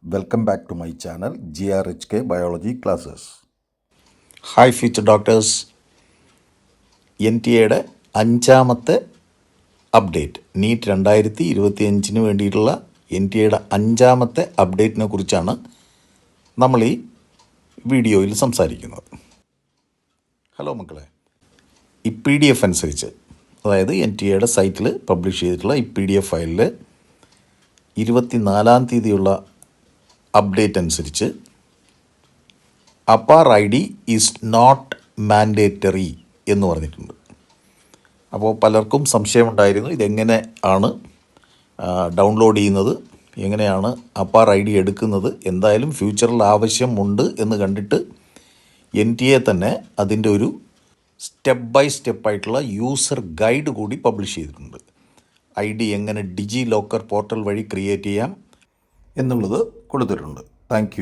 Welcome back to my channel GRHK Biology Classes. Hi future doctors. NTA അഞ്ചാമത്തെ update, NEET 2025 വേണ്ടിയിട്ടുള്ള NTA അഞ്ചാമത്തെ അപ്ഡേറ്റിനെ കുറിച്ചാണ് നമ്മൾ ഈ വീഡിയോയിൽ സംസാരിക്കുന്നത്. ഹലോ മക്കളെ, ഈ PDF അനുസരിച്ച്, അതായത് NTA സൈറ്റിൽ പബ്ലിഷ് ചെയ്തിട്ടുള്ള ഈ PDF ഫയലിൽ 24-ാം തീയതിയുള്ള അപ്ഡേറ്റ് അനുസരിച്ച് APAAR ID is not mandatory എന്ന് പറഞ്ഞിട്ടുണ്ട്. അപ്പോൾ പലർക്കും സംശയമുണ്ടായിരുന്നു, ഇതെങ്ങനെ ആണ് ഡൗൺലോഡ് ചെയ്യുന്നത്, എങ്ങനെയാണ് അപ്പാർ ID എടുക്കുന്നത്. എന്തായാലും ഫ്യൂച്ചറിൽ ആവശ്യമുണ്ട് എന്ന് കണ്ടിട്ട് NTA തന്നെ അതിൻ്റെ ഒരു സ്റ്റെപ്പ് ബൈ സ്റ്റെപ്പായിട്ടുള്ള യൂസർ ഗൈഡ് കൂടി പബ്ലിഷ് ചെയ്തിട്ടുണ്ട്. ID എങ്ങനെ ഡിജി ലോക്കർ പോർട്ടൽ വഴി ക്രിയേറ്റ് ചെയ്യാം എന്നുള്ളത് കൊടുത്തിട്ടുണ്ട്. താങ്ക്